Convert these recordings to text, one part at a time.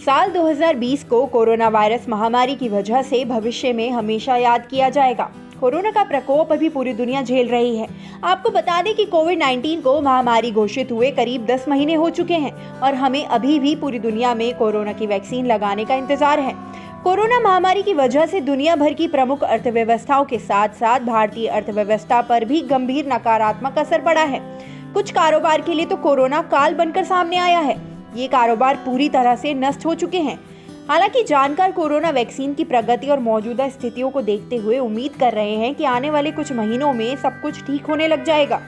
साल 2020 को corona virus महामारी की वजह से भविष्य में हमेशा याद किया जाएगा। कोरोना का प्रकोप अभी पूरी दुनिया झेल रही है। आपको बता दें कि कोविड-19 को महामारी घोषित हुए करीब 10 महीने हो चुके हैं और हमें अभी भी पूरी दुनिया में कोरोना की वैक्सीन लगाने का इंतजार है। कोरोना महामारी की वजह से दुनिया भर की प्रमुख अर्थव्यवस्थाओं के साथ साथ भारतीय अर्थव्यवस्था पर भी गंभीर नकारात्मक असर पड़ा है। कुछ कारोबार के लिए तो कोरोना काल बनकर सामने आया है। ये कारोबार पूरी तरह से नष्ट हो चुके हैं। हालांकि जानकार कोरोना वैक्सीन की प्रगति और मौजूदा स्थितियों को देखते हुए उम्मीद कर रहे हैं कि आने वाले कुछ महीनों में सब कुछ ठीक होने लग जाएगा।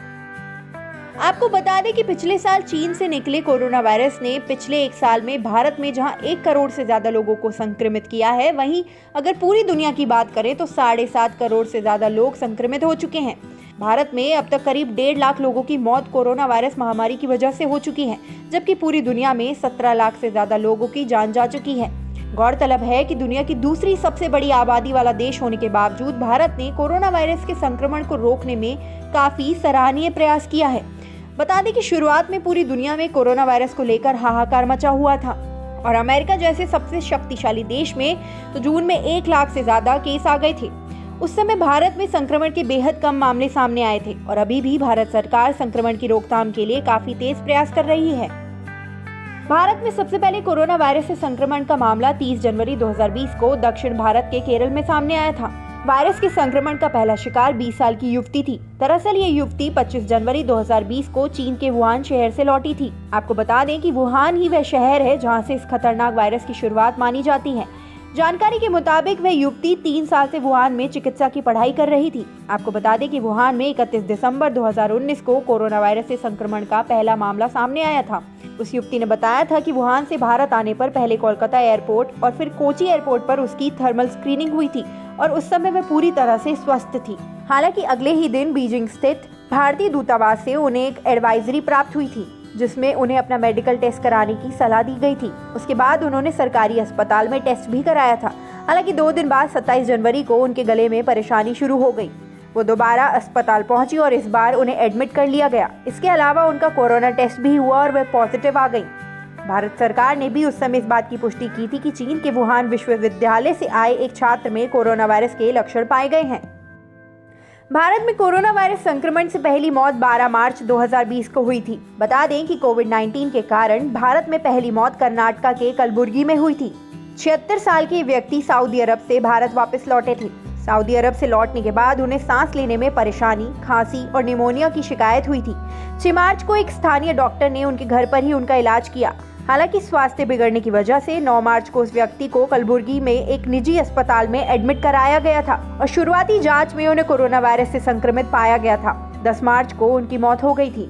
आपको बता दें कि पिछले साल चीन से निकले कोरोना वायरस ने पिछले एक साल में भारत में जहां 1 करोड़ से ज्यादा लोगों को संक्रमित किया है, वहीं अगर पूरी दुनिया की बात करें तो 7.5 करोड़ से ज्यादा लोग संक्रमित हो चुके हैं। भारत में अब तक करीब 1.5 लाख लोगों की मौत कोरोना वायरस महामारी की वजह से हो चुकी है, जबकि पूरी दुनिया में 17 लाख से ज्यादा लोगों की जान जा चुकी है। गौरतलब है कि दुनिया की दूसरी सबसे बड़ी आबादी वाला देश होने के बावजूद भारत ने कोरोना वायरस के संक्रमण को रोकने में काफी सराहनीय प्रयास किया है। बता दें कि शुरुआत में पूरी दुनिया में कोरोना वायरस को लेकर हाहाकार मचा हुआ था और अमेरिका जैसे सबसे शक्तिशाली देश में तो जून में 1 लाख से ज्यादा केस आ गए थे। उस समय भारत में संक्रमण के बेहद कम मामले सामने आए थे और अभी भी भारत सरकार संक्रमण की रोकथाम के लिए काफी तेज प्रयास कर रही है। भारत में सबसे पहले कोरोना वायरस से संक्रमण का मामला 30 जनवरी 2020 को दक्षिण भारत के केरल में सामने आया था। वायरस के संक्रमण का पहला शिकार 20 साल की युवती थी। दरअसल ये युवती 25 जनवरी 2020 को चीन के वुहान शहर से लौटी थी। आपको बता दें कि वुहान ही वह शहर है जहां से इस खतरनाक वायरस की शुरुआत मानी जाती है। जानकारी के मुताबिक वह युवती 3 साल से वुहान में चिकित्सा की पढ़ाई कर रही थी। आपको बता दें कि वुहान में 31 दिसंबर 2019 को कोरोना वायरस से संक्रमण का पहला मामला सामने आया था। उस युवती ने बताया था कि वुहान से भारत आने पर पहले कोलकाता एयरपोर्ट और फिर कोची एयरपोर्ट पर उसकी थर्मल स्क्रीनिंग हुई थी और उस समय वह पूरी तरह से स्वस्थ थी। हालांकि अगले ही दिन बीजिंग स्थित भारतीय दूतावास से उन्हें एक एडवाइजरी प्राप्त हुई थी जिसमें उन्हें अपना मेडिकल टेस्ट कराने की सलाह दी गई थी। उसके बाद उन्होंने सरकारी अस्पताल में टेस्ट भी कराया था। हालांकि 2 दिन बाद 27 जनवरी को उनके गले में परेशानी शुरू हो गई। वो दोबारा अस्पताल पहुंची और इस बार उन्हें एडमिट कर लिया गया। इसके अलावा उनका कोरोना टेस्ट भी हुआ और वह पॉजिटिव आ गई। भारत सरकार ने भी उस समय इस बात की पुष्टि की थी कि चीन के वुहान विश्वविद्यालय से आए एक छात्र में कोरोना वायरस के लक्षण पाए गए हैं। भारत में कोरोना वायरस संक्रमण से पहली मौत 12 मार्च 2020 को हुई थी। बता दें कि कोविड-19 के कारण भारत में पहली मौत कर्नाटका के कलबुर्गी में हुई थी। 76 साल के व्यक्ति सऊदी अरब से भारत वापस लौटे थे। सऊदी अरब से लौटने के बाद उन्हें सांस लेने में परेशानी, खांसी और निमोनिया की शिकायत हुई थी। 6 मार्च को एक स्थानीय डॉक्टर ने उनके घर पर ही उनका इलाज किया। हालांकि स्वास्थ्य बिगड़ने की वजह से 9 मार्च को उस व्यक्ति को कलबुर्गी में एक निजी अस्पताल में एडमिट कराया गया था और शुरुआती जांच में उन्हें कोरोना वायरस से संक्रमित पाया गया था। 10 मार्च को उनकी मौत हो गई थी।